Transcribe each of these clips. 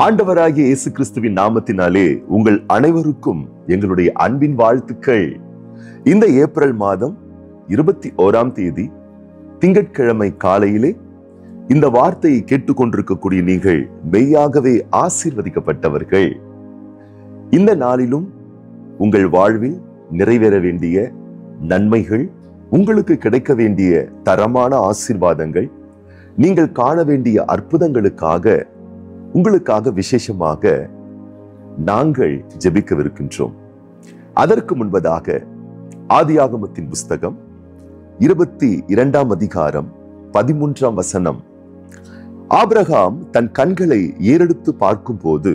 ஆண்டவராகிய இயேசு கிறிஸ்துவின் நாமத்தினாலே உங்கள் அனைவருக்கும் எங்களுடைய அன்பின் வாழ்த்துக்கள். இந்த ஏப்ரல் மாதம் 21ஆம் தேதி திங்கட்கிழமை காலையிலே இந்த வார்த்தையை கேட்டுக்கொண்டிருக்கக்கூடிய நீங்கள் மெய்யாகவே ஆசீர்வதிக்கப்பட்டவர்கள். இந்த நாளிலும் உங்கள் வாழ்வில் நிறைவேற வேண்டிய நன்மைகள், உங்களுக்கு கிடைக்க வேண்டிய தரமான ஆசீர்வாதங்கள், நீங்கள் காண வேண்டிய அற்புதங்களுக்காக உங்களுக்காக விசேஷமாக நாங்கள் ஜெபிக்கவிருக்கின்றோம். அதற்கு முன்பதாக ஆதியாகமத்தின் புஸ்தகம் 22ஆம் அதிகாரம் 13ஆம் வசனம். ஆபிரகாம் தன் கண்களை ஏறெடுத்து பார்க்கும் போது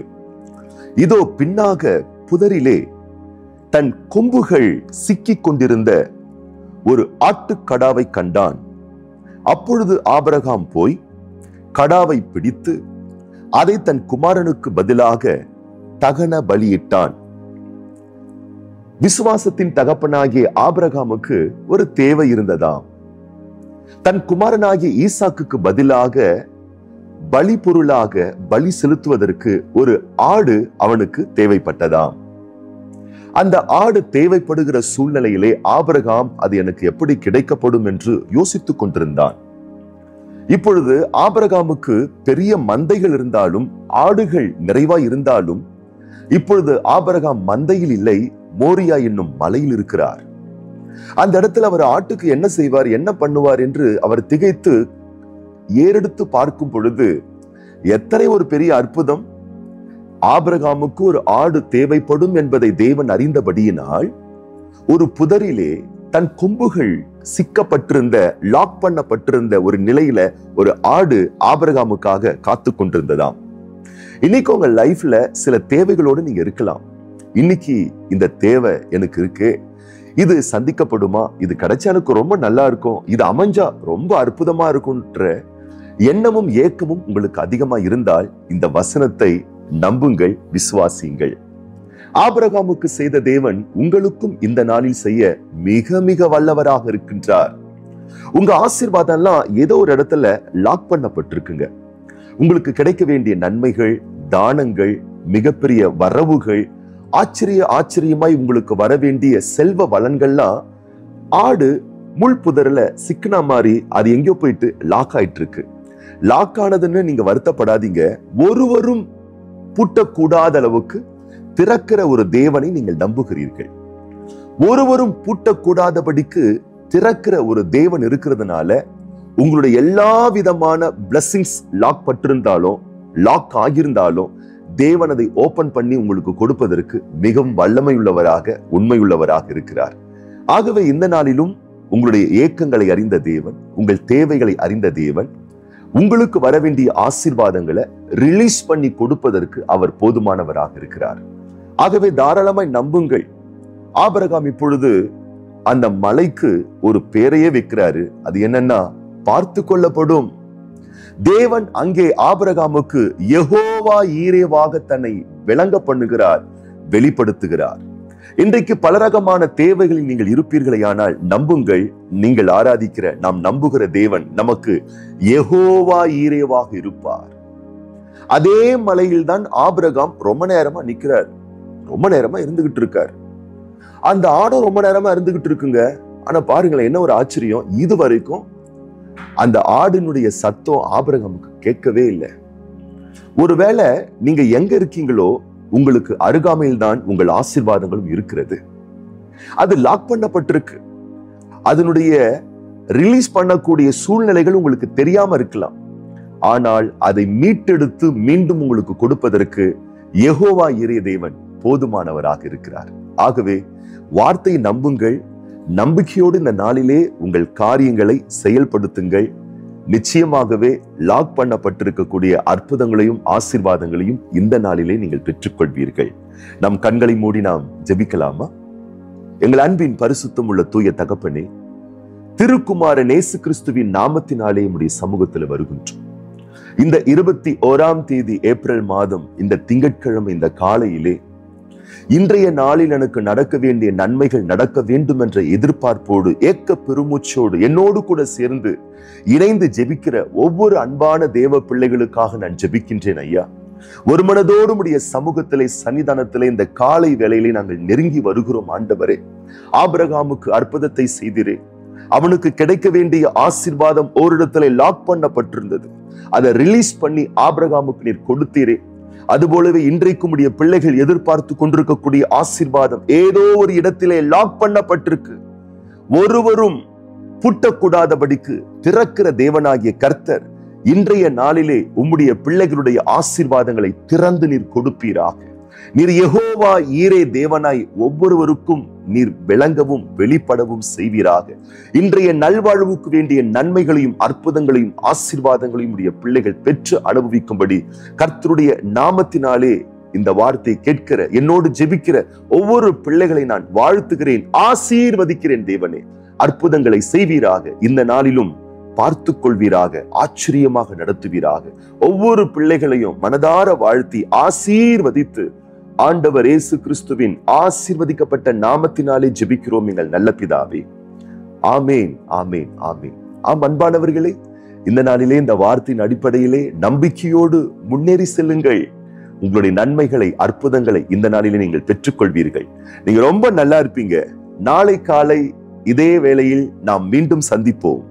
இதோ பின்னாக புதரிலே தன் கொம்புகள் சிக்கிக் கொண்டிருந்த ஒரு ஆட்டுக்கடாவை கண்டான். அப்பொழுது ஆபிரகாம் போய் கடாவை பிடித்து அதை தன் குமாரனுக்கு பதிலாக தகன பலியிட்டான். விசுவாசத்தின் தகப்பனாகிய ஆபிரகாமுக்கு ஒரு தேவை இருந்ததாம். தன் குமாரனாகிய ஈசாக்குக்கு பதிலாக பலி பொருளாக பலி செலுத்துவதற்கு ஒரு ஆடு அவனுக்கு தேவைப்பட்டதாம். அந்த ஆடு தேவைப்படுகிற சூழ்நிலையிலே ஆபிரகாம் அது எனக்கு எப்படி கிடைக்கப்படும் என்று யோசித்துக் கொண்டிருந்தான். இப்பொழுது ஆபிரகாமுக்கு பெரிய மந்தைகள் இருந்தாலும், ஆடுகள் நிறைவாய் இருந்தாலும், இப்பொழுது ஆபிரகாம் மந்தையில் இல்லை, மோரியா என்னும் மலையில் இருக்கிறார். அந்த இடத்துல அவர் ஆட்டுக்கு என்ன செய்வார், என்ன பண்ணுவார் என்று அவர் திகைத்து ஏறெடுத்து பார்க்கும் பொழுது எத்தனை ஒரு பெரிய அற்புதம்! ஆபிரகாமுக்கு ஒரு ஆடு தேவைப்படும் என்பதை தேவன் அறிந்தபடியினால் ஒரு புதரிலே தன் கொம்புகள் சிக்கப்பட்டிருந்த, லாக் பண்ணப்பட்டிருந்த ஒரு நிலையில ஒரு ஆடு ஆபிரகாமுக்காக காத்து கொண்டிருந்ததாம். இன்னைக்கு உங்க லைஃப்ல சில தேவைகளோடு நீங்க இருக்கலாம். இன்னைக்கு இந்த தேவை எனக்கு இருக்கு, இது சந்திக்கப்படுமா, இது கிடைச்சா எனக்கு ரொம்ப நல்லா இருக்கும், இது அமைஞ்சா ரொம்ப அற்புதமா இருக்கும்ன்ற எண்ணமும் ஏக்கமும் உங்களுக்கு அதிகமா இருந்தால் இந்த வசனத்தை நம்புங்கள், விசுவாசியுங்கள். ஆபிரகாமுக்கு செய்த தேவன் உங்களுக்கும் இந்த நாளில் செய்ய மிக மிக வல்லவராக இருக்கின்றார். உங்க ஆசீர்வாதம் எல்லாம் ஏதோ ஒரு இடத்துல லாக் பண்ணப்பட்டிருக்குங்க. உங்களுக்கு கிடைக்க வேண்டிய நன்மைகள், தானங்கள், மிகப்பெரிய வரவுகள், ஆச்சரியமாய் உங்களுக்கு வர வேண்டிய செல்வ வளன்கள்லாம் ஆடு முள் புதர்ல சிக்கினா மாதிரி அது எங்கேயோ போயிட்டு லாக் ஆயிட்டு இருக்கு. லாக் ஆனதுன்னு நீங்க வருத்தப்படாதீங்க. ஒருவரும் பூட்டக்கூடாத அளவுக்கு திறக்கிற ஒரு தேவனை நீங்கள் நம்புகிறீர்கள். ஒருவரும் பூட்டக்கூடாதபடிக்கு திறக்கிற ஒரு தேவன் இருக்கிறதுனால உங்களுடைய எல்லா விதமான பிளஸிங்ஸ் லாக் பட்டிருந்தாலும், லாக் ஆகியிருந்தாலும், தேவன் அதை ஓபன் பண்ணி உங்களுக்கு கொடுப்பதற்கு மிகவும் வல்லமை உள்ளவராக, உண்மையுள்ளவராக இருக்கிறார். ஆகவே இந்த நாளிலும் உங்களுடைய ஏக்கங்களை அறிந்த தேவன், உங்கள் தேவைகளை அறிந்த தேவன், உங்களுக்கு வர வேண்டிய ஆசீர்வாதங்களை ரிலீஸ் பண்ணி கொடுப்பதற்கு அவர் போதுமானவராக இருக்கிறார். ஆகவே தாராளமாய் நம்புங்கள். ஆபிரகாம் இப்பொழுது அந்த மலைக்கு ஒரு பெயரையே வைக்கிறாரு. அது என்னன்னா, பார்த்து கொள்ளப்படும். தேவன் அங்கே ஆபிரகாமுக்கு யெகோவா ஈரேவாக தன்னை விளங்க பண்ணுகிறார், வெளிப்படுத்துகிறார். இன்றைக்கு பலரகமான தேவைகளில் நீங்கள் இருப்பீர்களேயானால் நம்புங்கள், நீங்கள் ஆராதிக்கிற, நாம் நம்புகிற தேவன் நமக்கு யெகோவா ஈரேவாக இருப்பார். அதே மலையில் தான் ஆபிரகாம் ரொம்ப நேரமா நிக்கிறார், ரொம்ப நேரமா இருந்துகிட்டு இருக்கார். அந்த ஆடும் ரொம்ப நேரமா இருந்துகிட்டு இருக்குங்க. ஆனா பாருங்களேன், என்ன ஒரு ஆச்சரியம்! இது வரைக்கும் அந்த ஆடினுடைய சத்தம் ஆபிரகாமுக்கு கேட்கவே இல்லை. ஒருவேளை நீங்க எங்க இருக்கீங்களோ உங்களுக்கு அருகாமையில் தான் உங்கள் ஆசீர்வாதங்களும் இருக்கிறது. அது லாக் பண்ணப்பட்டிருக்கு. அதனுடைய ரிலீஸ் பண்ணக்கூடிய சூழ்நிலைகள் உங்களுக்கு தெரியாம இருக்கலாம். ஆனால் அதை மீட்டெடுத்து மீண்டும் உங்களுக்கு கொடுப்பதற்கு யெகோவா ஈரே தேவன் போதுமானவராக இருக்கிறார். ஆகவே வார்த்தையை நம்புங்கள். நம்பிக்கையோடு இந்த நாளிலே உங்கள் காரியங்களை செயல்படுத்துங்கள். நிச்சயமாகவே லாக் பண்ணப்பட்டிருக்கக்கூடிய அற்புதங்களையும் ஆசீர்வாதங்களையும் இந்த நாளிலே நீங்கள் பெற்றுக்கொள்வீர்கள். நம் கண்களை மூடி நாம் ஜெபிக்கலாமா? எங்கள் அன்பின் பரிசுத்தம் உள்ள தூய தகப்பனே, திருக்குமாரன் இயேசு கிறிஸ்துவின் நாமத்தினாலே உம்முடைய சமூகத்தில் வருகின்றோம். இந்த 21ஆம் தேதி ஏப்ரல் மாதம் இந்த திங்கட்கிழமை இந்த காலையிலே இன்றைய நாளில் எனக்கு நடக்க வேண்டிய நன்மைகள் நடக்க வேண்டும் என்ற எதிர்பார்ப்போடு, ஏக்க பெருமூச்சோடு என்னோடு கூட சேர்ந்து இணைந்து ஜெபிக்கிற ஒவ்வொரு அன்பான தேவ பிள்ளைகளுக்காக நான் ஜெபிக்கின்றேன் ஐயா. ஒரு மனதோடு உடைய சமூகத்திலே, சன்னிதானத்திலே இந்த காலை வேளையிலே நாங்கள் நெருங்கி வருகிறோம். ஆண்டவரே, ஆபிரகாமுக்கு அற்புதத்தை செய்திரே. அவனுக்கு கிடைக்க வேண்டிய ஆசீர்வாதம் ஓரிடத்திலே லாக் பண்ணப்பட்டிருந்தது. அதை ரிலீஸ் பண்ணி ஆபிரகாமுக்கு நீர் கொடுத்தீரே. அதுபோலவே இன்றைக்கும் உடைய பிள்ளைகள் எதிர்பார்த்து கொண்டிருக்கக்கூடிய ஆசீர்வாதம் ஏதோ ஒரு இடத்திலே லாக் பண்ணப்பட்டிருக்கு. ஒருவரும் பூட்டக்கூடாதபடிக்கு திறக்கிற தேவனாகிய கர்த்தர் இன்றைய நாளிலே உம்முடைய பிள்ளைகளுடைய ஆசீர்வாதங்களை திறந்து நீர் கொடுப்பீராக. நீர் யெகோவா ஈரே தேவனாய் ஒவ்வொருவருக்கும் நீர் விளங்கவும் வெளிப்படவும் செய்வீராக. இன்றைய நல்வாழ்வுக்கு வேண்டிய நன்மைகளையும் அற்புதங்களையும் ஆசீர்வாதங்களையும் உடைய பிள்ளைகள் பெற்று அனுபவிக்கும்படி கர்த்தருடைய நாமத்தினாலே இந்த வார்த்தை கேட்கிற என்னோடு ஜெபிக்கிற ஒவ்வொரு பிள்ளைகளை நான் வாழ்த்துகிறேன், ஆசீர்வதிக்கிறேன். தேவனே, அற்புதங்களை செய்வீராக. இந்த நாளிலும் பார்த்து கொள்வீராக, ஆச்சரியமாக நடத்துவீராக. ஒவ்வொரு பிள்ளைகளையும் மனதார வாழ்த்தி ஆசீர்வதித்து ஆண்டவர் இயேசு கிறிஸ்துவின் ஆசீர்வதிக்கப்பட்ட நாமத்தினாலே ஜெபிக்கிறோம் எங்கள் நல்ல பிதாவே. ஆமேன், ஆமேன், ஆமேன். அன்பானவர்களே, இந்த நாளிலே இந்த வார்த்தையின் அடிப்படையிலே நம்பிக்கையோடு முன்னேறி செல்லுங்கள். உங்களுடைய நன்மைகளை, அற்புதங்களை இந்த நாளிலே நீங்கள் பெற்றுக்கொள்வீர்கள். நீங்க ரொம்ப நல்லா இருப்பீங்க. நாளை காலை இதே வேளையில் நாம் மீண்டும் சந்திப்போம்.